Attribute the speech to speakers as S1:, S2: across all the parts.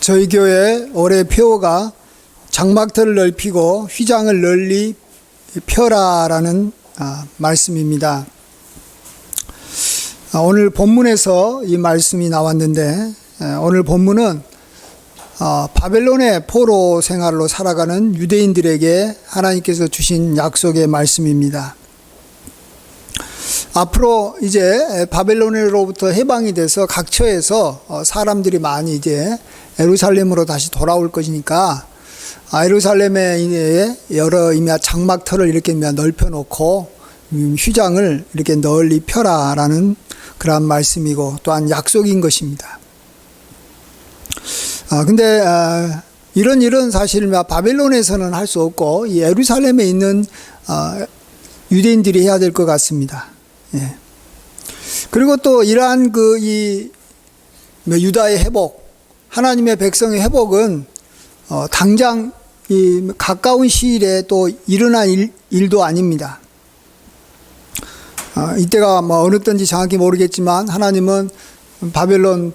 S1: 저희 교회 올해 표어가 장막터를 넓히고 휘장을 널리 펴라라는 말씀입니다. 오늘 본문에서 이 말씀이 나왔는데, 오늘 본문은 바벨론의 포로 생활로 살아가는 유대인들에게 하나님께서 주신 약속의 말씀입니다. 앞으로 이제 바벨론으로부터 해방이 돼서 각처에서 사람들이 많이 이제 예루살렘으로 다시 돌아올 것이니까, 예루살렘에 여러 장막터를 이렇게 넓혀 놓고 휘장을 이렇게 널리 펴라라는 그러한 말씀이고 또한 약속인 것입니다. 근데 이런 일은 사실 바벨론에서는 할 수 없고 이 예루살렘에 있는 유대인들이 해야 될 것 같습니다. 예. 그리고 또 이러한 이 유다의 회복, 하나님의 백성의 회복은 당장 이 가까운 시일에 또 일어날 일도 아닙니다. 이때가 어느 때인지 정확히 모르겠지만 하나님은 바벨론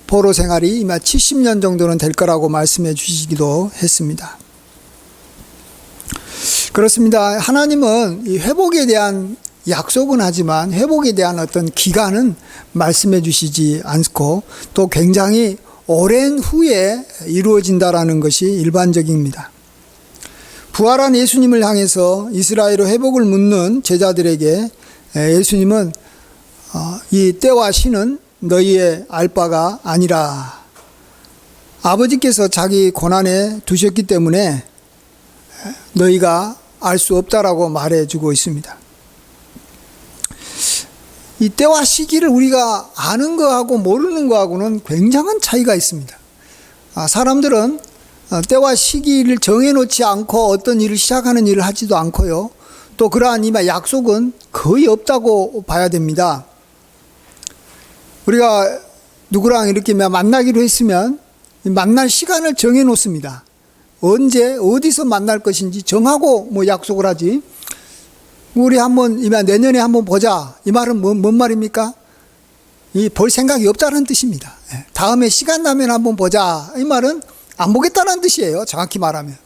S1: 포로 생활이 70년 정도는 될 거라고 말씀해 주시기도 했습니다. 그렇습니다. 하나님은 이 회복에 대한 약속은 하지만 회복에 대한 어떤 기간은 말씀해 주시지 않고 또 굉장히 오랜 후에 이루어진다라는 것이 일반적입니다. 부활한 예수님을 향해서 이스라엘의 회복을 묻는 제자들에게 예수님은 이 때와 시는 너희의 알 바가 아니라, 아버지께서 자기 고난에 두셨기 때문에 너희가 알 수 없다라고 말해주고 있습니다. 이 때와 시기를 우리가 아는 거하고 모르는 거하고는 굉장한 차이가 있습니다. 사람들은 때와 시기를 정해놓지 않고 어떤 일을 시작하는 일을 하지도 않고요. 또 그러한 약속은 거의 없다고 봐야 됩니다. 우리가 누구랑 이렇게 만나기로 했으면 만날 시간을 정해놓습니다. 언제 어디서 만날 것인지 정하고 약속을 하지. 우리 한번 내년에 한번 보자, 이 말은 뭔 말입니까? 볼 생각이 없다는 뜻입니다. 다음에 시간 나면 한번 보자, 이 말은 안 보겠다는 뜻이에요, 정확히 말하면.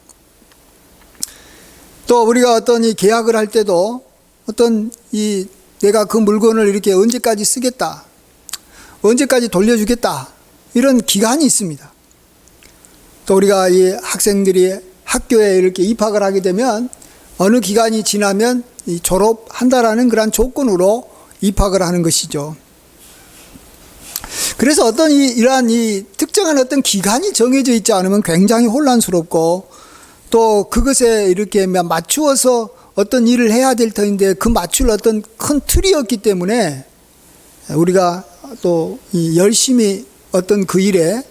S1: 또 우리가 어떤 이 계약을 할 때도 어떤 내가 그 물건을 이렇게 언제까지 쓰겠다, 언제까지 돌려주겠다, 이런 기간이 있습니다. 또 우리가 이 학생들이 학교에 이렇게 입학을 하게 되면 어느 기간이 지나면 졸업한다라는 그런 조건으로 입학을 하는 것이죠. 그래서 어떤 이러한 특정한 어떤 기간이 정해져 있지 않으면 굉장히 혼란스럽고, 또 그것에 이렇게 맞추어서 어떤 일을 해야 될 터인데 그 맞출 어떤 큰 틀이 없기 때문에 우리가 또 열심히 어떤 그 일에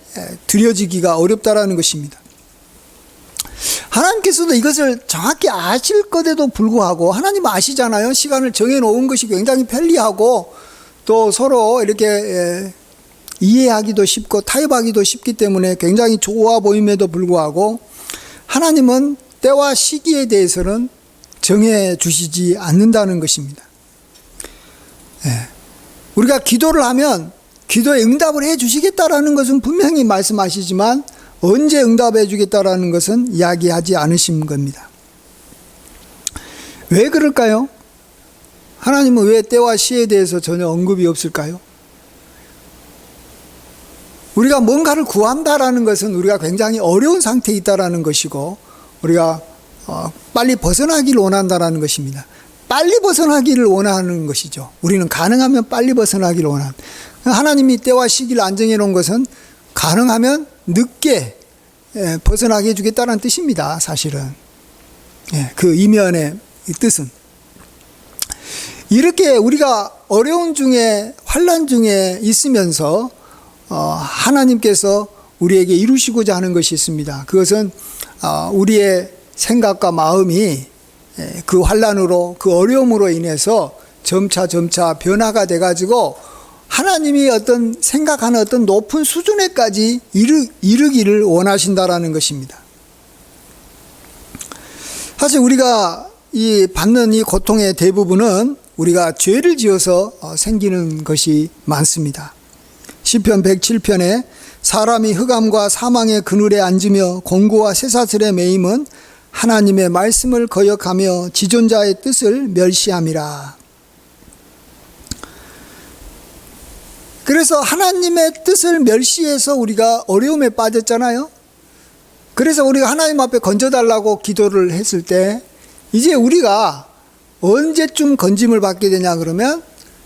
S1: 들여지기가 어렵다라는 것입니다. 하나님께서도 이것을 정확히 아실 것에도 불구하고, 하나님 아시잖아요. 시간을 정해놓은 것이 굉장히 편리하고 또 서로 이렇게 이해하기도 쉽고 타협하기도 쉽기 때문에 굉장히 좋아 보임에도 불구하고 하나님은 때와 시기에 대해서는 정해 주시지 않는다는 것입니다. 우리가 기도를 하면 기도에 응답을 해 주시겠다라는 것은 분명히 말씀하시지만 언제 응답해 주겠다라는 것은 이야기하지 않으신 겁니다. 왜 그럴까요? 하나님은 왜 때와 시에 대해서 전혀 언급이 없을까요? 우리가 뭔가를 구한다라는 것은 우리가 굉장히 어려운 상태에 있다라는 것이고, 우리가 빨리 벗어나기를 원한다라는 것입니다. 빨리 벗어나기를 원하는 것이죠. 우리는 가능하면 빨리 벗어나기를 원하는. 하나님이 때와 시기를 안정해 놓은 것은 가능하면 늦게 벗어나게 해주겠다는 뜻입니다. 사실은 그 이면의 뜻은 이렇게 우리가 어려운 중에 환난 중에 있으면서 하나님께서 우리에게 이루시고자 하는 것이 있습니다. 그것은 우리의 생각과 마음이 그 환난으로, 그 어려움으로 인해서 점차 변화가 돼가지고 하나님이 어떤 생각하는 어떤 높은 수준에까지 이르기를 원하신다라는 것입니다. 사실 우리가 받는 이 고통의 대부분은 우리가 죄를 지어서 생기는 것이 많습니다. 시편 107편에 사람이 흑암과 사망의 그늘에 앉으며 공고와 쇠사슬에 매임은 하나님의 말씀을 거역하며 지존자의 뜻을 멸시함이라. 그래서 하나님의 뜻을 멸시해서 우리가 어려움에 빠졌잖아요. 그래서 우리가 하나님 앞에 건져달라고 기도를 했을 때 이제 우리가 언제쯤 건짐을 받게 되냐 그러면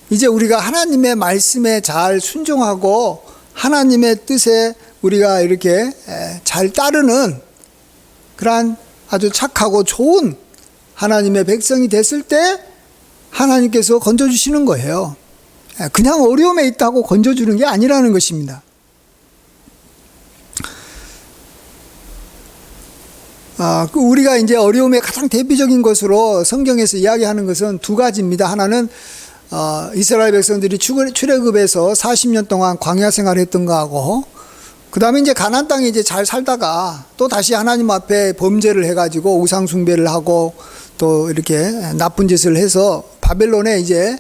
S1: 이제 우리가 하나님의 말씀에 잘 순종하고 하나님의 뜻에 우리가 이렇게 잘 따르는 그러한 아주 착하고 좋은 하나님의 백성이 됐을 때 하나님께서 건져주시는 거예요. 그냥 어려움에 있다고 건져주는 게 아니라는 것입니다. 우리가 이제 어려움의 가장 대표적인 것으로 성경에서 이야기하는 것은 두 가지입니다. 하나는 이스라엘 백성들이 출애굽에서 40년 동안 광야 생활했던 거하고, 그 다음에 이제 가나안 땅에 이제 잘 살다가 또 다시 하나님 앞에 범죄를 해가지고 우상 숭배를 하고 또 이렇게 나쁜 짓을 해서 바벨론에 이제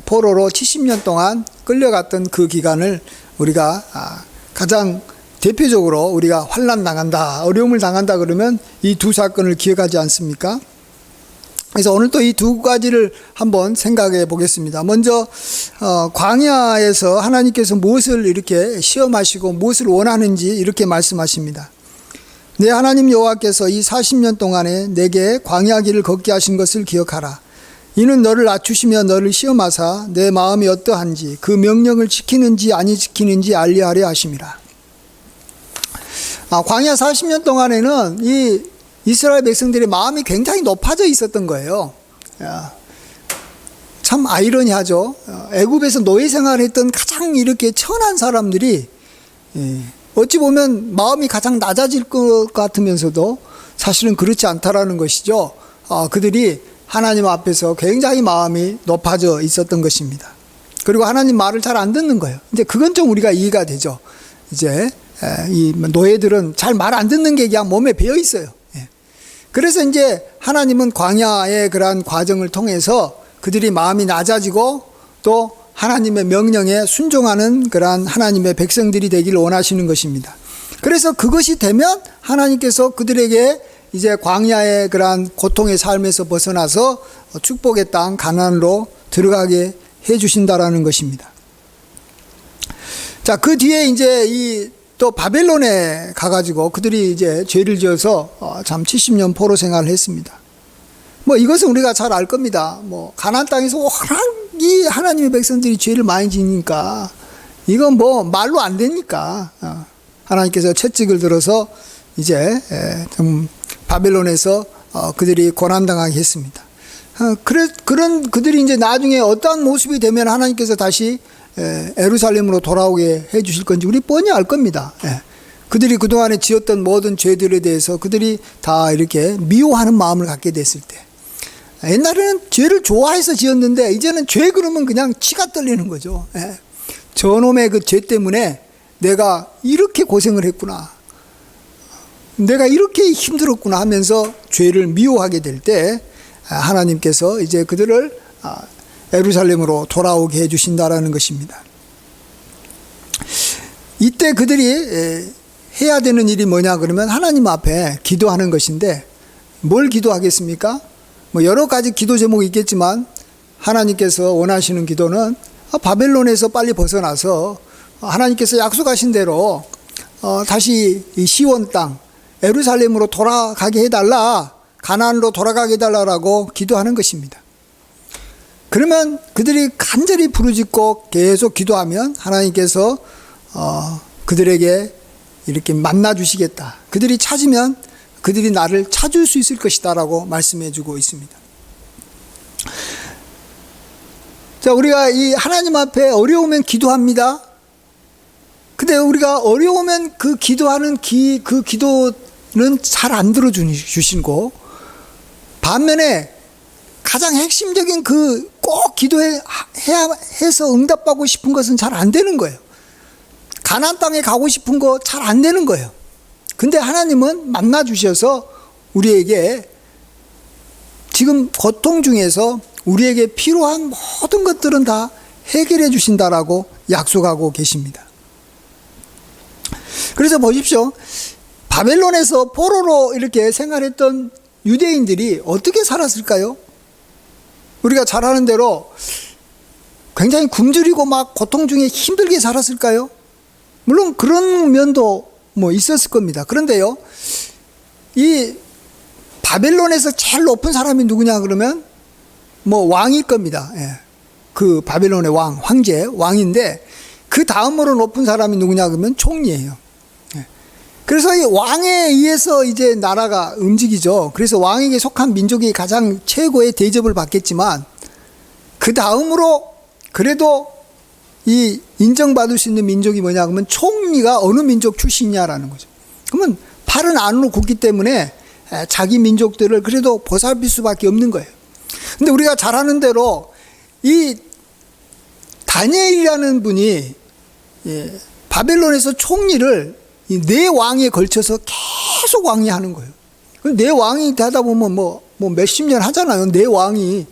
S1: 포로로 70년 동안 끌려갔던 그 기간을 우리가 가장 대표적으로 우리가 환난 당한다, 어려움을 당한다 그러면 이 두 사건을 기억하지 않습니까? 그래서 오늘 또 이 두 가지를 한번 생각해 보겠습니다. 먼저 광야에서 하나님께서 무엇을 이렇게 시험하시고 무엇을 원하는지 이렇게 말씀하십니다. 내 하나님 여호와께서 이 40년 동안에 내게 광야 길을 걷게 하신 것을 기억하라. 이는 너를 낮추시며 너를 시험하사 내 마음이 어떠한지 그 명령을 지키는지 아니 지키는지 알리하려 하심이라. 광야 40년 동안에는 이 이스라엘 백성들의 마음이 굉장히 높아져 있었던 거예요. 참 아이러니하죠. 애굽에서 노예 생활했던 가장 이렇게 천한 사람들이 어찌 보면 마음이 가장 낮아질 것 같으면서도 사실은 그렇지 않다라는 것이죠. 그들이 하나님 앞에서 굉장히 마음이 높아져 있었던 것입니다. 그리고 하나님 말을 잘 안 듣는 거예요. 이제 그건 좀 우리가 이해가 되죠. 이제 이 노예들은 잘 말 안 듣는 게 그냥 몸에 배어 있어요. 그래서 이제 하나님은 광야의 그러한 과정을 통해서 그들이 마음이 낮아지고 또 하나님의 명령에 순종하는 그러한 하나님의 백성들이 되기를 원하시는 것입니다. 그래서 그것이 되면 하나님께서 그들에게 이제 광야의 그러한 고통의 삶에서 벗어나서 축복의 땅 가나안으로 들어가게 해 주신다라는 것입니다. 자, 그 뒤에 이제 또 바벨론에 가가지고 그들이 이제 죄를 지어서 참 70년 포로 생활을 했습니다. 뭐 이것은 우리가 잘 알 겁니다. 뭐 가나안 땅에서 워낙 이 하나님의 백성들이 죄를 많이 지니까 이건 뭐 말로 안 되니까 하나님께서 채찍을 들어서 이제 좀 바벨론에서 그들이 고난당하게 했습니다. 그런 그들이 이제 나중에 어떠한 모습이 되면 하나님께서 다시 예루살렘으로 돌아오게 해 주실 건지 우리 뻔히 알 겁니다. 그들이 그동안에 지었던 모든 죄들에 대해서 그들이 다 이렇게 미워하는 마음을 갖게 됐을 때, 옛날에는 죄를 좋아해서 지었는데 이제는 죄 그러면 그냥 치가 떨리는 거죠. 저놈의 그 죄 때문에 내가 이렇게 고생을 했구나, 내가 이렇게 힘들었구나 하면서 죄를 미워하게 될 때 하나님께서 이제 그들을 예루살렘으로 돌아오게 해주신다라는 것입니다. 이때 그들이 해야 되는 일이 뭐냐 그러면 하나님 앞에 기도하는 것인데, 뭘 기도하겠습니까? 뭐 여러 가지 기도 제목이 있겠지만 하나님께서 원하시는 기도는 바벨론에서 빨리 벗어나서 하나님께서 약속하신 대로 다시 이 시온 땅 예루살렘으로 돌아가게 해달라, 가나안으로 돌아가게 해달라라고 기도하는 것입니다. 그러면 그들이 간절히 부르짖고 계속 기도하면 하나님께서 그들에게 이렇게 만나 주시겠다, 그들이 찾으면 그들이 나를 찾을 수 있을 것이다 라고 말씀해 주고 있습니다. 자, 우리가 이 하나님 앞에 어려우면 기도합니다. 근데 우리가 어려우면 그 기도하는 그 기도는 잘 안 들어주시고, 반면에 가장 핵심적인 꼭 기도해야 해서 응답받고 싶은 것은 잘 안 되는 거예요. 가나안 땅에 가고 싶은 거 잘 안 되는 거예요. 근데 하나님은 만나 주셔서 우리에게 지금 고통 중에서 우리에게 필요한 모든 것들은 다 해결해 주신다라고 약속하고 계십니다. 그래서 보십시오. 바벨론에서 포로로 이렇게 생활했던 유대인들이 어떻게 살았을까요? 우리가 잘 아는 대로 굉장히 굶주리고 막 고통 중에 힘들게 살았을까요? 물론 그런 면도 뭐 있었을 겁니다. 그런데요, 이 바벨론에서 제일 높은 사람이 누구냐 그러면 뭐 왕일 겁니다. 예. 그 바벨론의 황제, 왕인데 그 다음으로 높은 사람이 누구냐 그러면 총리예요. 예. 그래서 이 왕에 의해서 이제 나라가 움직이죠. 그래서 왕에게 속한 민족이 가장 최고의 대접을 받겠지만 그 다음으로 그래도 이 인정받을 수 있는 민족이 뭐냐 그러면 총리가 어느 민족 출신이냐라는 거죠. 그러면 팔은 안으로 굽기 때문에 자기 민족들을 그래도 보살필 수밖에 없는 거예요. 근데 우리가 잘 아는 대로 이 다니엘이라는 분이 바벨론에서 총리를 네 왕에 걸쳐서 계속 왕위하는 거예요. 네 왕이 되다 보면 뭐 몇십 년 하잖아요. 네 왕이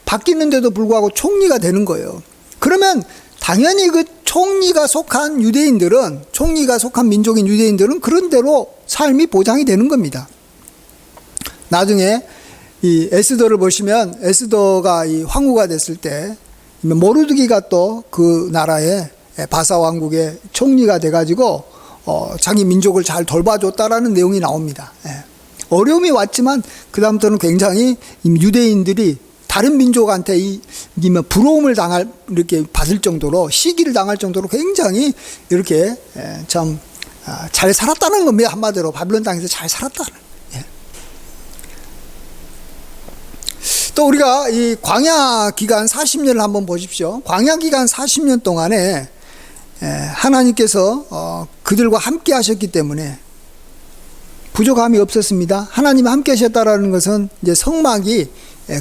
S1: 바뀌는데도 불구하고 총리가 되는 거예요. 그러면 당연히 그 총리가 속한 유대인들은, 총리가 속한 민족인 유대인들은 그런 대로 삶이 보장이 되는 겁니다. 나중에 이 에스더를 보시면 에스더가 이 황후가 됐을 때 모르드기가 또 그 나라의 바사 왕국의 총리가 돼가지고 자기 민족을 잘 돌봐줬다라는 내용이 나옵니다. 어려움이 왔지만 그 다음부터는 굉장히 유대인들이 다른 민족한테 부러움을 이렇게 받을 정도로, 시기를 당할 정도로 굉장히 이렇게 참 잘 살았다는 겁니다. 한마디로 바빌론 땅에서 잘 살았다는. 또 우리가 이 광야 기간 40년을 한번 보십시오. 광야 기간 40년 동안에 하나님께서 그들과 함께 하셨기 때문에 부족함이 없었습니다. 하나님이 함께 하셨다라는 것은 이제 성막이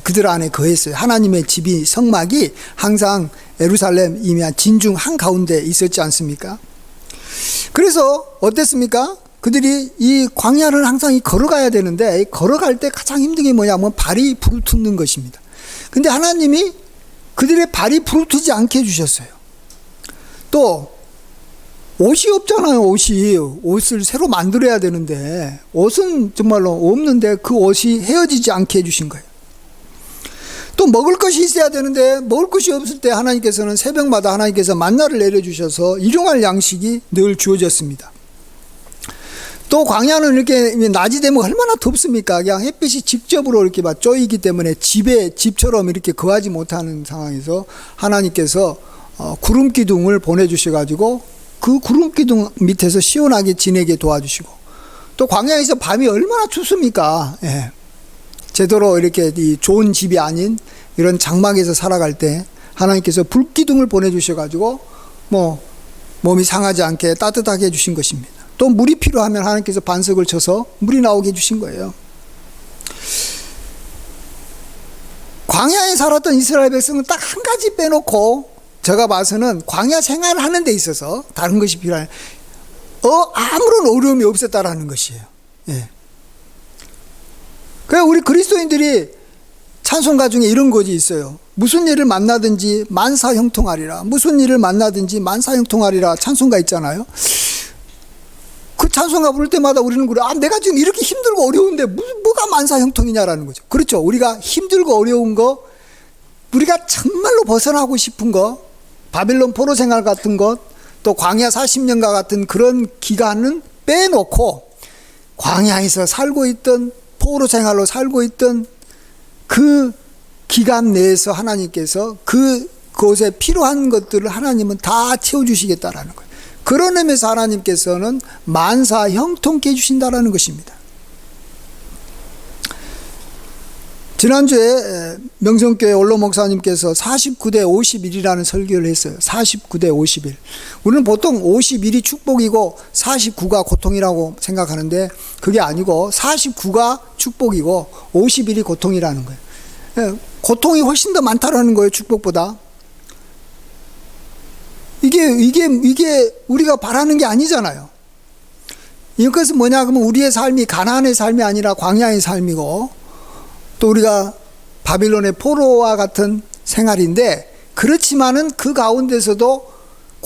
S1: 그들 안에 거했어요. 하나님의 집이, 성막이 항상 예루살렘 이미 진중 한가운데 있었지 않습니까? 그래서 어땠습니까? 그들이 이 광야를 항상 걸어가야 되는데 걸어갈 때 가장 힘든 게 뭐냐면 발이 부르트는 것입니다. 근데 하나님이 그들의 발이 부르트지 않게 해주셨어요. 또 옷이 없잖아요. 옷을 새로 만들어야 되는데 옷은 정말로 없는데 그 옷이 헤어지지 않게 해주신 거예요. 또 먹을 것이 있어야 되는데 먹을 것이 없을 때 하나님께서는 새벽마다 하나님께서 만나를 내려주셔서 일용할 양식이 늘 주어졌습니다. 또 광야는 이렇게 낮이 되면 얼마나 덥습니까? 그냥 햇빛이 직접으로 이렇게 막 쪼이기 때문에 집처럼 이렇게 거하지 못하는 상황에서 하나님께서 구름 기둥을 보내주셔가지고 그 구름 기둥 밑에서 시원하게 지내게 도와주시고, 또 광야에서 밤이 얼마나 춥습니까? 제대로 이렇게 좋은 집이 아닌 이런 장막에서 살아갈 때 하나님께서 불기둥을 보내주셔가지고 몸이 상하지 않게 따뜻하게 해주신 것입니다. 또 물이 필요하면 하나님께서 반석을 쳐서 물이 나오게 해주신 거예요. 광야에 살았던 이스라엘 백성은 딱 한 가지 빼놓고 제가 봐서는 광야 생활을 하는 데 있어서 다른 것이 필요한 아무런 어려움이 없었다라는 것이에요. 그래서 우리 그리스도인들이 찬송가 중에 이런 것이 있어요. 무슨 일을 만나든지 만사형통하리라. 무슨 일을 만나든지 만사형통하리라 찬송가 있잖아요. 그 찬송가 부를 때마다 우리는 그래, 내가 지금 이렇게 힘들고 어려운데 뭐가 만사형통이냐라는 거죠. 그렇죠. 우리가 힘들고 어려운 거, 우리가 정말로 벗어나고 싶은 거, 바빌론 포로 생활 같은 것, 또 광야 40년과 같은 그런 기간은 빼놓고 광야에서 살고 있던, 포로 생활로 살고 있던 그 기간 내에서 하나님께서 그곳에 필요한 것들을 하나님은 다 채워주시겠다라는 거예요. 그런 의미에서 하나님께서는 만사 형통케 해주신다라는 것입니다. 지난주에 명성교회 원로 목사님께서 49대 51이라는 설교를 했어요. 49대 51. 우리는 보통 51이 축복이고 49가 고통이라고 생각하는데 그게 아니고 49가 축복이고 51이 고통이라는 거예요. 고통이 훨씬 더 많다라는 거예요, 축복보다. 이게 우리가 바라는 게 아니잖아요. 이것은 뭐냐 그러면 우리의 삶이 가나안의 삶이 아니라 광야의 삶이고, 또 우리가 바빌론의 포로와 같은 생활인데, 그렇지만은 그 가운데서도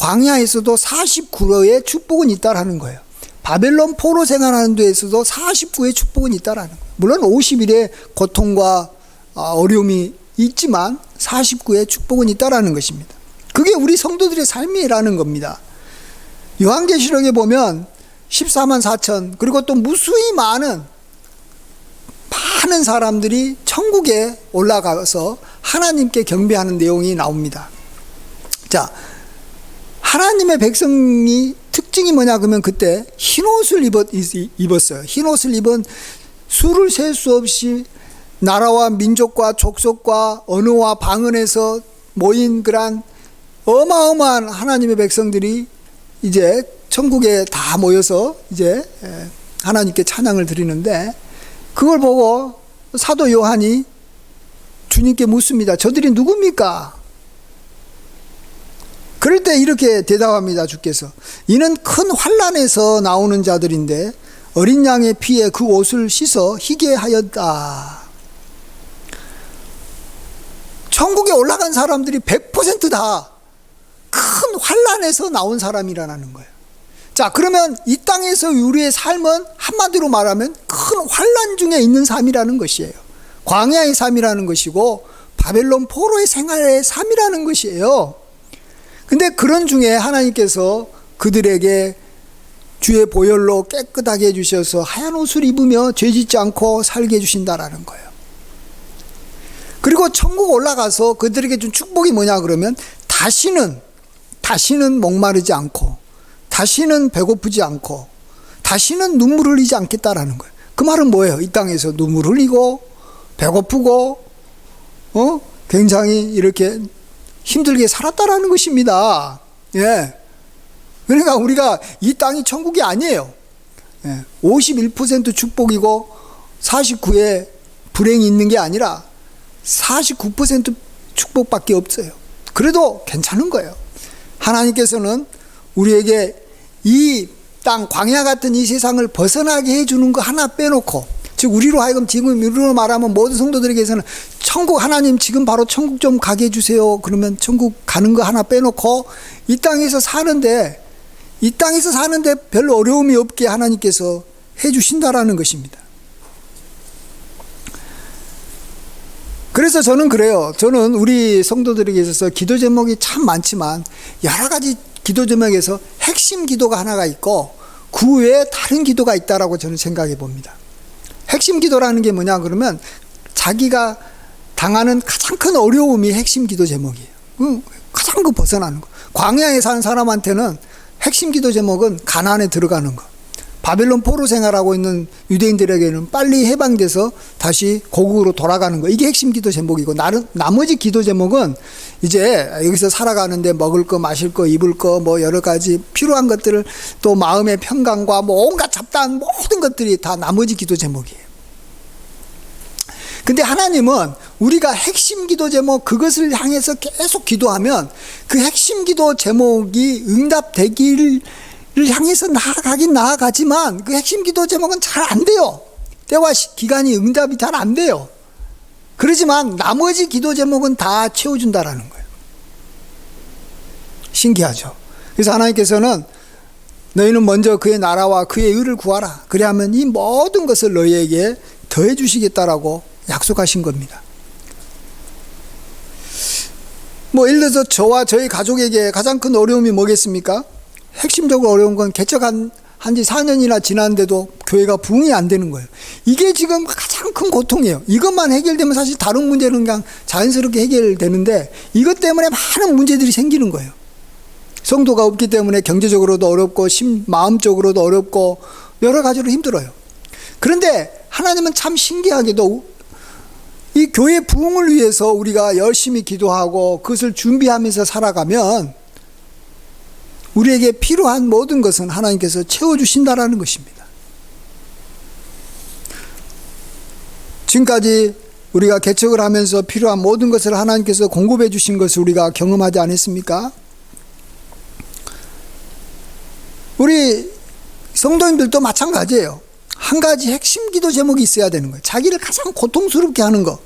S1: 광야에서도 49의 축복은 있다라는 거예요. 바벨론 포로 생활하는 데에서도 49의 축복은 있다라는 거예요. 물론 50일의 고통과 어려움이 있지만 49의 축복은 있다라는 것입니다. 그게 우리 성도들의 삶이라는 겁니다. 요한계시록에 보면 14만 4천 그리고 또 무수히 많은 사람들이 천국에 올라가서 하나님께 경배하는 내용이 나옵니다. 자, 하나님의 백성이 특징이 뭐냐 그러면 그때 흰옷을 입었어요. 흰옷을 입은 수를 셀 수 없이 나라와 민족과 족속과 언어와 방언에서 모인 그런 어마어마한 하나님의 백성들이 이제 천국에 다 모여서 이제 하나님께 찬양을 드리는데, 그걸 보고 사도 요한이 주님께 묻습니다. 저들이 누굽니까? 그럴 때 이렇게 대답합니다. 주께서 이는 큰 환난에서 나오는 자들인데 어린 양의 피에 그 옷을 씻어 희게 하였다. 천국에 올라간 사람들이 100% 다 큰 환난에서 나온 사람이라는 거예요. 자, 그러면 이 땅에서 우리의 삶은 한마디로 말하면 큰 환난 중에 있는 삶이라는 것이에요. 광야의 삶이라는 것이고 바벨론 포로의 생활의 삶이라는 것이에요. 근데 그런 중에 하나님께서 그들에게 주의 보혈로 깨끗하게 해주셔서 하얀 옷을 입으며 죄짓지 않고 살게 해주신다라는 거예요. 그리고 천국 올라가서 그들에게 준 축복이 뭐냐 그러면 다시는 목마르지 않고 다시는 배고프지 않고 다시는 눈물 흘리지 않겠다라는 거예요. 그 말은 뭐예요? 이 땅에서 눈물 흘리고 배고프고 굉장히 이렇게 힘들게 살았다라는 것입니다. 예. 그러니까 우리가 이 땅이 천국이 아니에요. 예. 51% 축복이고 49의 불행이 있는 게 아니라 49% 축복밖에 없어요. 그래도 괜찮은 거예요. 하나님께서는 우리에게 이 땅 광야 같은 이 세상을 벗어나게 해주는 거 하나 빼놓고, 즉 우리로 하여금 지금 우리로 말하면 모든 성도들에게서는 천국, 하나님 지금 바로 천국 좀 가게 해주세요. 그러면 천국 가는 거 하나 빼놓고 이 땅에서 사는데 별 어려움이 없게 하나님께서 해주신다라는 것입니다. 그래서 저는 그래요. 저는 우리 성도들에게 있어서 기도 제목이 참 많지만 여러 가지 기도 제목에서 핵심 기도가 하나가 있고 그 외에 다른 기도가 있다라고 저는 생각해 봅니다. 핵심 기도라는 게 뭐냐 그러면 자기가 당하는 가장 큰 어려움이 핵심 기도 제목이에요. 가장 벗어나는 거. 광야에 사는 사람한테는 핵심 기도 제목은 가나안에 들어가는 거. 바벨론 포로 생활하고 있는 유대인들에게는 빨리 해방돼서 다시 고국으로 돌아가는 거. 이게 핵심 기도 제목이고, 나머지 기도 제목은 이제 여기서 살아가는데 먹을 거, 마실 거, 입을 거, 뭐 여러 가지 필요한 것들을, 또 마음의 평강과 뭐 온갖 잡다한 모든 것들이 다 나머지 기도 제목이에요. 근데 하나님은 우리가 핵심 기도 제목, 그것을 향해서 계속 기도하면 그 핵심 기도 제목이 응답되기를 향해서 나아가지만 그 핵심 기도 제목은 잘 안 돼요. 때와 기간이 응답이 잘 안 돼요. 그러지만 나머지 기도 제목은 다 채워준다라는 거예요. 신기하죠. 그래서 하나님께서는 너희는 먼저 그의 나라와 그의 의를 구하라. 그래야만 이 모든 것을 너희에게 더해 주시겠다라고 약속하신 겁니다. 뭐 예를 들어서 저와 저희 가족에게 가장 큰 어려움이 뭐겠습니까? 핵심적으로 어려운 건 개척한 지 4년이나 지났는데도 교회가 부흥이 안 되는 거예요. 이게 지금 가장 큰 고통이에요. 이것만 해결되면 사실 다른 문제는 그냥 자연스럽게 해결되는데 이것 때문에 많은 문제들이 생기는 거예요. 성도가 없기 때문에 경제적으로도 어렵고 마음적으로도 어렵고 여러 가지로 힘들어요. 그런데 하나님은 참 신기하게도 이 교회 부흥을 위해서 우리가 열심히 기도하고 그것을 준비하면서 살아가면 우리에게 필요한 모든 것은 하나님께서 채워주신다라는 것입니다. 지금까지 우리가 개척을 하면서 필요한 모든 것을 하나님께서 공급해 주신 것을 우리가 경험하지 않았습니까? 우리 성도님들도 마찬가지예요. 한 가지 핵심 기도 제목이 있어야 되는 거예요. 자기를 가장 고통스럽게 하는 거.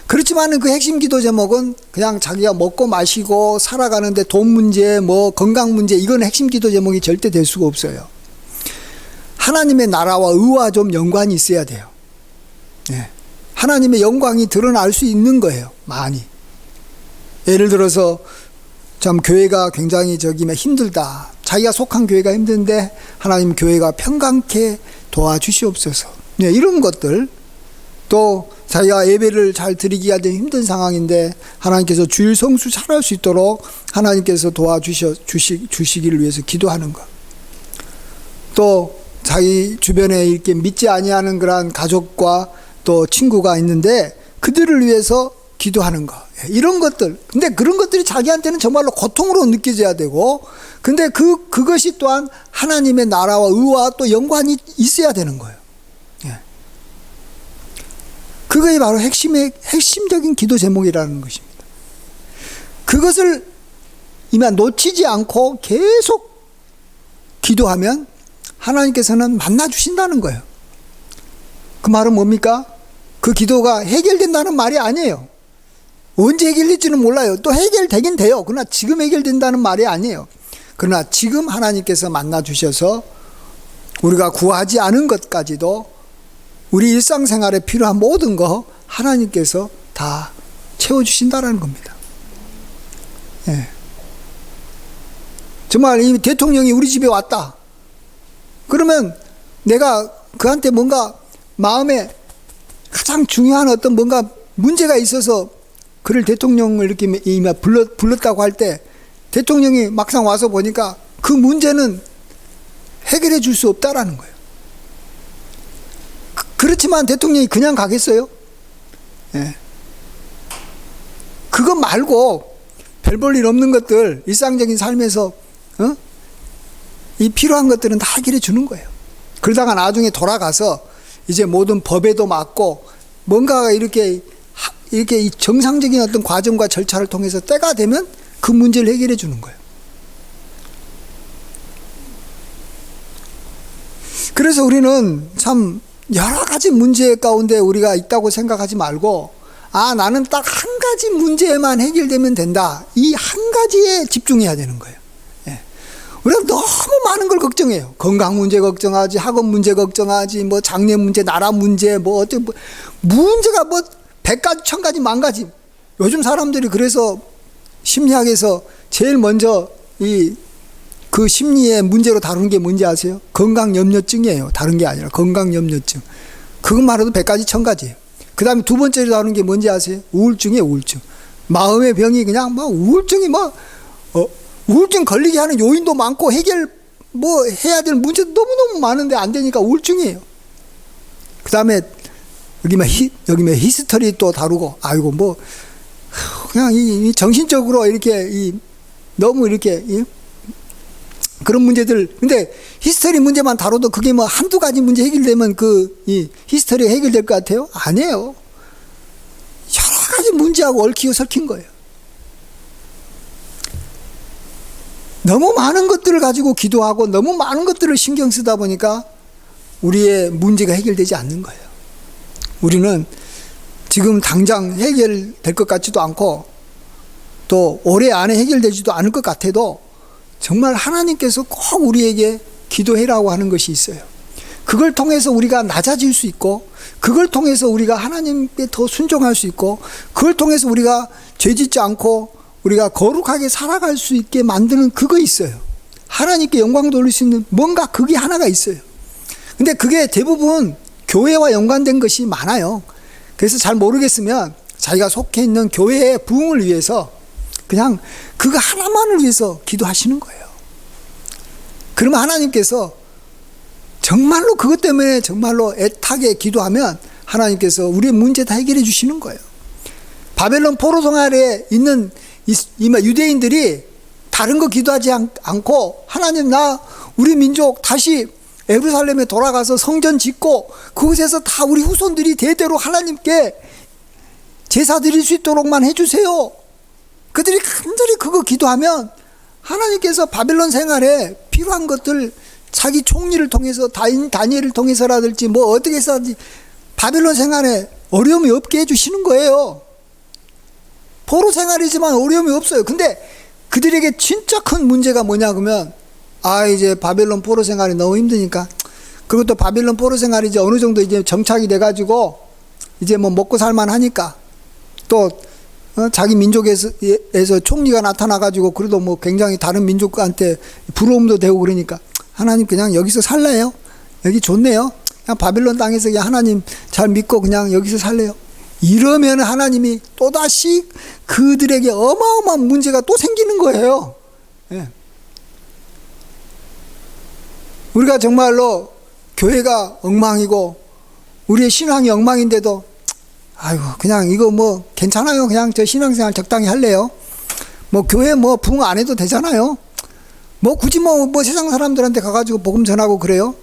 S1: 그렇지만 그 핵심 기도 제목은 그냥 자기가 먹고 마시고 살아가는데 돈 문제, 뭐 건강 문제, 이건 핵심 기도 제목이 절대 될 수가 없어요. 하나님의 나라와 의와 좀 연관이 있어야 돼요. 예. 하나님의 영광이 드러날 수 있는 거예요. 많이. 예를 들어서 참 교회가 굉장히 힘들다. 자기가 속한 교회가 힘든데 하나님 교회가 평강케 도와주시옵소서. 네, 이런 것들. 또 자기가 예배를 잘 드리기가 좀 힘든 상황인데 하나님께서 주일 성수 잘할 수 있도록 하나님께서 도와주시기를 위해서 기도하는 것. 또 자기 주변에 이렇게 믿지 아니하는 그러한 가족과 또 친구가 있는데 그들을 위해서 기도하는 것. 이런 것들. 근데 그런 것들이 자기한테는 정말로 고통으로 느껴져야 되고, 근데 그것이 또한 하나님의 나라와 의와 또 연관이 있어야 되는 거예요. 예. 그것이 바로 핵심적인 기도 제목이라는 것입니다. 그것을 이만 놓치지 않고 계속 기도하면 하나님께서는 만나주신다는 거예요. 그 말은 뭡니까? 그 기도가 해결된다는 말이 아니에요. 언제 해결될지는 몰라요. 또 해결되긴 돼요. 그러나 지금 해결된다는 말이 아니에요. 그러나 지금 하나님께서 만나주셔서 우리가 구하지 않은 것까지도 우리 일상생활에 필요한 모든 거 하나님께서 다 채워주신다는 겁니다. 예. 정말 이 대통령이 우리 집에 왔다. 그러면 내가 그한테 뭔가 마음에 가장 중요한 어떤 뭔가 문제가 있어서 그를 대통령을 이렇게 불렀다고 할 때 대통령이 막상 와서 보니까 그 문제는 해결해 줄 수 없다라는 거예요. 그렇지만 대통령이 그냥 가겠어요? 예. 그것 말고 별 볼 일 없는 것들, 일상적인 삶에서 이 필요한 것들은 다 해결해 주는 거예요. 그러다가 나중에 돌아가서 이제 모든 법에도 맞고 뭔가가 이렇게 이 정상적인 어떤 과정과 절차를 통해서 때가 되면 그 문제를 해결해 주는 거예요. 그래서 우리는 참 여러 가지 문제 가운데 우리가 있다고 생각하지 말고, 아, 나는 딱 한 가지 문제만 해결되면 된다. 이 한 가지에 집중해야 되는 거예요. 예. 우리가 너무 많은 걸 걱정해요. 건강 문제 걱정하지, 학업 문제 걱정하지, 뭐 장래 문제, 나라 문제, 문제가 100가지, 1000가지, 10,000가지. 요즘 사람들이 그래서 심리학에서 제일 먼저 그 심리의 문제로 다루는 게 뭔지 아세요? 건강염려증이에요. 다른 게 아니라 건강염려증. 그것만 해도 100가지, 1000가지예요. 그 다음에 두 번째로 다루는 게 뭔지 아세요? 우울증이에요, 우울증. 마음의 병이 그냥 우울증이 우울증 걸리게 하는 요인도 많고 해야 될 문제도 너무너무 많은데 안 되니까 우울증이에요. 그 다음에 여기 히스토리 또 다루고, 아이고, 그냥 정신적으로 이렇게, 너무 이렇게, 그런 문제들. 근데 히스토리 문제만 다뤄도 그게 한두 가지 문제 해결되면 히스토리가 해결될 것 같아요? 아니에요. 여러 가지 문제하고 얽히고 설킨 거예요. 너무 많은 것들을 가지고 기도하고 너무 많은 것들을 신경 쓰다 보니까 우리의 문제가 해결되지 않는 거예요. 우리는 지금 당장 해결될 것 같지도 않고 또 올해 안에 해결되지도 않을 것 같아도 정말 하나님께서 꼭 우리에게 기도해라고 하는 것이 있어요. 그걸 통해서 우리가 낮아질 수 있고, 그걸 통해서 우리가 하나님께 더 순종할 수 있고, 그걸 통해서 우리가 죄짓지 않고 우리가 거룩하게 살아갈 수 있게 만드는 그거 있어요. 하나님께 영광 돌릴 수 있는 뭔가 그게 하나가 있어요. 근데 그게 대부분 교회와 연관된 것이 많아요. 그래서 잘 모르겠으면 자기가 속해 있는 교회의 부흥을 위해서 그냥 그거 하나만을 위해서 기도하시는 거예요. 그러면 하나님께서 정말로 그것 때문에 정말로 애타게 기도하면 하나님께서 우리의 문제 다 해결해 주시는 거예요. 바벨론 포로성 아래에 있는 유대인들이 다른 거 기도하지 않고 하나님, 우리 민족 다시 예루살렘에 돌아가서 성전 짓고 그곳에서 다 우리 후손들이 대대로 하나님께 제사 드릴 수 있도록만 해주세요. 그들이 간절히 그거 기도하면 하나님께서 바벨론 생활에 필요한 것들 자기 총리를 통해서 다니엘을 통해서라든지 어떻게 해서든지 바벨론 생활에 어려움이 없게 해주시는 거예요. 포로 생활이지만 어려움이 없어요. 근데 그들에게 진짜 큰 문제가 뭐냐 그러면 이제 바벨론 포로 생활이 너무 힘드니까, 그리고 또 바벨론 포로 생활이 이제 어느 정도 이제 정착이 돼 가지고 이제 뭐 먹고 살만 하니까 또 자기 민족에서 총리가 나타나 가지고 그래도 뭐 굉장히 다른 민족한테 부러움도 되고 그러니까 하나님 그냥 여기서 살래요? 여기 좋네요. 그냥 바벨론 땅에서 그냥 하나님 잘 믿고 그냥 여기서 살래요. 이러면 하나님이 또다시 그들에게 어마어마한 문제가 또 생기는 거예요. 예. 우리가 정말로 교회가 엉망이고 우리의 신앙이 엉망인데도 그냥 이거 뭐 괜찮아요. 그냥 저 신앙생활 적당히 할래요. 뭐 교회 뭐 부흥 안 해도 되잖아요. 뭐 굳이 뭐 세상 사람들한테 가가지고 복음 전하고 그래요.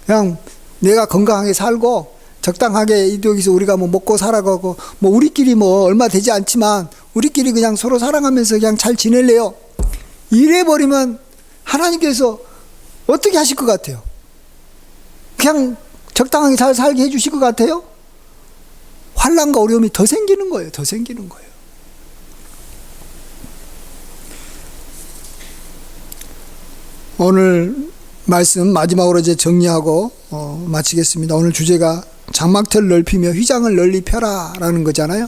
S1: 그냥 내가 건강하게 살고 적당하게 여기서 우리가 뭐 먹고 살아가고 뭐 우리끼리 뭐 얼마 되지 않지만 우리끼리 그냥 서로 사랑하면서 그냥 잘 지낼래요. 이래버리면 하나님께서 어떻게 하실 것 같아요? 그냥 적당하게 잘 살게 해주실 것 같아요? 환난과 어려움이 더 생기는 거예요. 더 생기는 거예요. 오늘 말씀 마지막으로 이제 정리하고 마치겠습니다. 오늘 주제가 장막터를 넓히며 휘장을 널리 펴라 라는 거잖아요.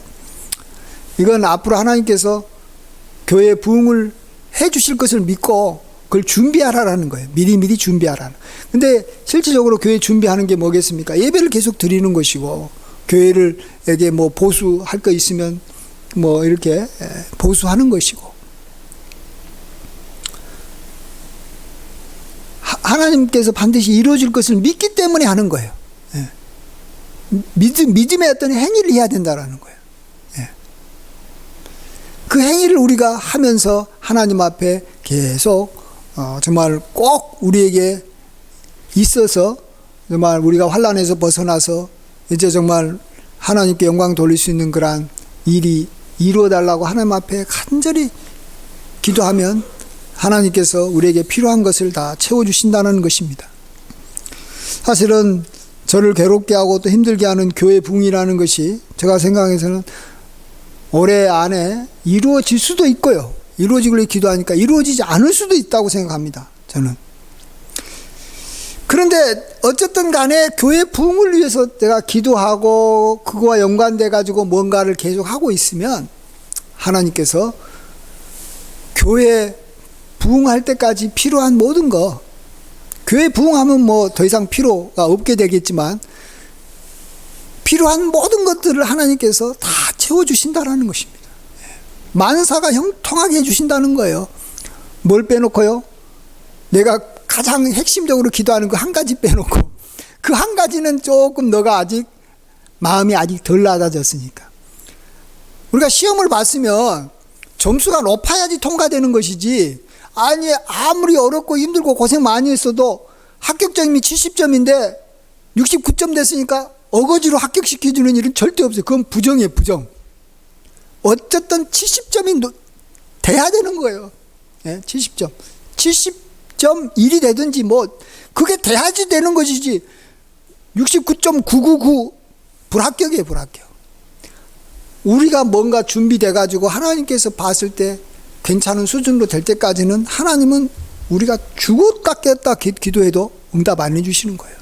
S1: 이건 앞으로 하나님께서 교회 부흥을 해 주실 것을 믿고 그걸 준비하라라는 거예요. 미리미리 준비하라. 근데 실질적으로 교회 준비하는 게 뭐겠습니까? 예배를 계속 드리는 것이고, 교회를에게 뭐 보수할 거 있으면 뭐 이렇게 보수하는 것이고, 하나님께서 반드시 이루어질 것을 믿기 때문에 하는 거예요. 믿음의 어떤 행위를 해야 된다라는 거예요. 그 행위를 우리가 하면서 하나님 앞에 계속 정말 꼭 우리에게 있어서 정말 우리가 환난에서 벗어나서 이제 정말 하나님께 영광 돌릴 수 있는 그러한 일이 이루어달라고 하나님 앞에 간절히 기도하면 하나님께서 우리에게 필요한 것을 다 채워주신다는 것입니다. 사실은 저를 괴롭게 하고 또 힘들게 하는 교회 부흥이라는 것이 제가 생각해서는 올해 안에 이루어질 수도 있고요. 이루어지기를 기도하니까 이루어지지 않을 수도 있다고 생각합니다. 저는. 그런데 어쨌든 간에 교회 부흥을 위해서 내가 기도하고 그거와 연관돼 가지고 뭔가를 계속 하고 있으면 하나님께서 교회 부흥할 때까지 필요한 모든 거, 교회 부흥하면 뭐 더 이상 필요가 없게 되겠지만 필요한 모든 것들을 하나님께서 다 채워주신다라는 것입니다. 만사가 형통하게 해주신다는 거예요. 뭘 빼놓고요? 내가 가장 핵심적으로 기도하는 거 한 가지 빼놓고, 그 한 가지는 조금 너가 아직 마음이 아직 덜 낮아졌으니까. 우리가 시험을 봤으면 점수가 높아야지 통과되는 것이지, 아니 아무리 어렵고 힘들고 고생 많이 했어도 합격점이 70점인데 69점 됐으니까 어거지로 합격시켜주는 일은 절대 없어요. 그건 부정이에요, 부정. 어쨌든 70점이 돼야 되는 거예요. 70점. 70점 1이 되든지 뭐 그게 돼야지 되는 것이지 69.999 불합격이에요, 불합격. 우리가 뭔가 준비돼 가지고 하나님께서 봤을 때 괜찮은 수준으로 될 때까지는 하나님은 우리가 죽었다 깼다 기도해도 응답 안 해주시는 거예요.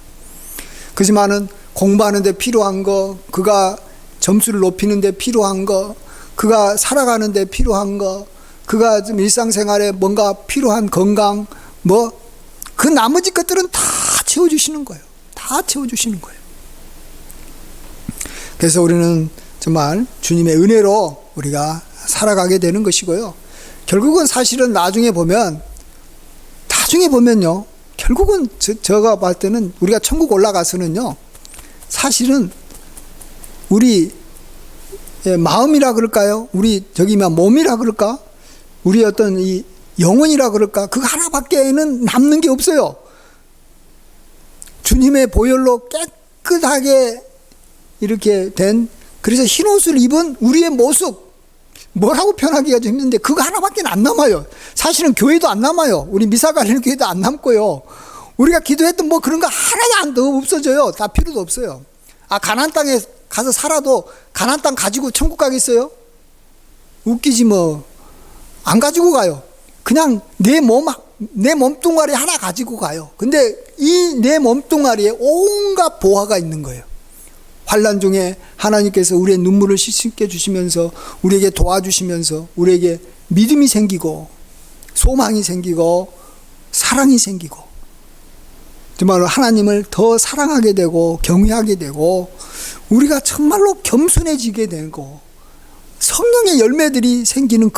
S1: 그렇지만은 공부하는 데 필요한 거, 그가 점수를 높이는 데 필요한 거, 그가 살아가는 데 필요한 거, 그가 좀 일상생활에 뭔가 필요한 건강, 뭐 그 나머지 것들은 다 채워주시는 거예요. 다 채워주시는 거예요. 그래서 우리는 정말 주님의 은혜로 우리가 살아가게 되는 것이고요. 결국은 사실은 나중에 보면요, 결국은 제가 봤을 때는 우리가 천국 올라가서는요, 사실은 우리 마음이라 그럴까요? 우리 몸이라 그럴까? 우리 어떤 이 영혼이라 그럴까? 그거 하나밖에는 남는 게 없어요. 주님의 보혈로 깨끗하게 이렇게 된, 그래서 흰 옷을 입은 우리의 모습, 뭐라고 표현하기가 좀 힘든데 그거 하나밖에 안 남아요. 사실은 교회도 안 남아요. 우리 미사 가리는 교회도 안 남고요. 우리가 기도했던 뭐 그런 거 하나도 안 없어져요. 다 필요도 없어요. 가나안 땅에 가서 살아도 가나안 땅 가지고 천국 가겠어요? 웃기지 뭐. 안 가지고 가요. 그냥 내 몸뚱아리 하나 가지고 가요. 근데 이 내 몸뚱아리에 온갖 보화가 있는 거예요. 환난 중에 하나님께서 우리의 눈물을 씻게 주시면서 우리에게 도와주시면서 우리에게 믿음이 생기고 소망이 생기고 사랑이 생기고 정말로 하나님을 더 사랑하게 되고 경외하게 되고 우리가 정말로 겸손해지게 되고 성령의 열매들이 생기는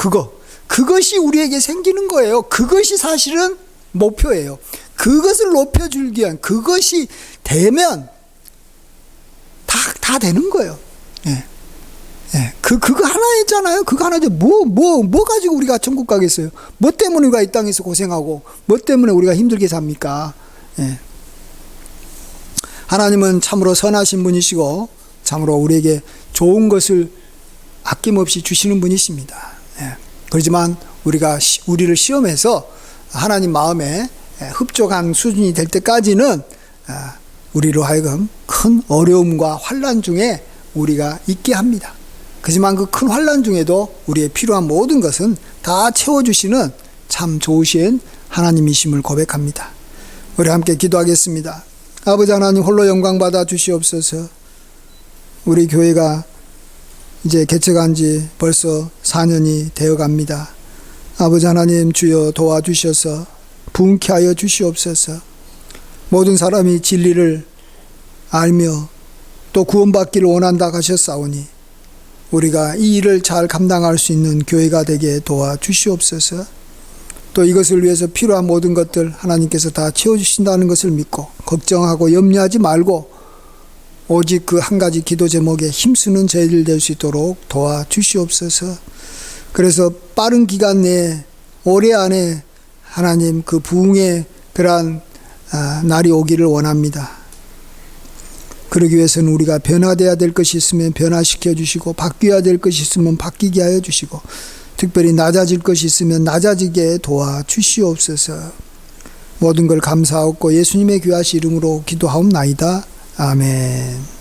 S1: 그것이 우리에게 생기는 거예요. 그것이 사실은 목표예요. 그것을 높여주기 위한 그것이 되면 다 되는 거예요. 예. 예. 그거 하나였잖아요. 그거 하나죠. 뭐 가지고 우리가 천국 가겠어요? 뭐 때문에 우리가 이 땅에서 고생하고, 뭐 때문에 우리가 힘들게 삽니까? 예. 하나님은 참으로 선하신 분이시고, 참으로 우리에게 좋은 것을 아낌없이 주시는 분이십니다. 예. 그렇지만 우리를 시험해서 하나님 마음에 흡족한 수준이 될 때까지는 우리로 하여금 큰 어려움과 환난 중에 우리가 있게 합니다. 그렇지만 그 큰 환난 중에도 우리의 필요한 모든 것은 다 채워주시는 참 좋으신 하나님이심을 고백합니다. 우리 함께 기도하겠습니다. 아버지 하나님 홀로 영광 받아 주시옵소서. 우리 교회가 이제 개척한 지 벌써 4년이 되어 갑니다. 아버지 하나님 주여 도와주셔서 부흥케 하여 주시옵소서. 모든 사람이 진리를 알며 또 구원받기를 원한다 하셨사오니 우리가 이 일을 잘 감당할 수 있는 교회가 되게 도와주시옵소서. 또 이것을 위해서 필요한 모든 것들 하나님께서 다 채워주신다는 것을 믿고 걱정하고 염려하지 말고 오직 그 한 가지 기도 제목에 힘쓰는 저희들 될 수 있도록 도와주시옵소서. 그래서 빠른 기간 내에 올해 안에 하나님 그 부흥의 그러한 날이 오기를 원합니다. 그러기 위해서는 우리가 변화되어야 될 것이 있으면 변화시켜 주시고 바뀌어야 될 것이 있으면 바뀌게 하여 주시고 특별히 낮아질 것이 있으면 낮아지게 도와주시옵소서. 모든 걸 감사하옵고 예수님의 귀하신 이름으로 기도하옵나이다. 아멘.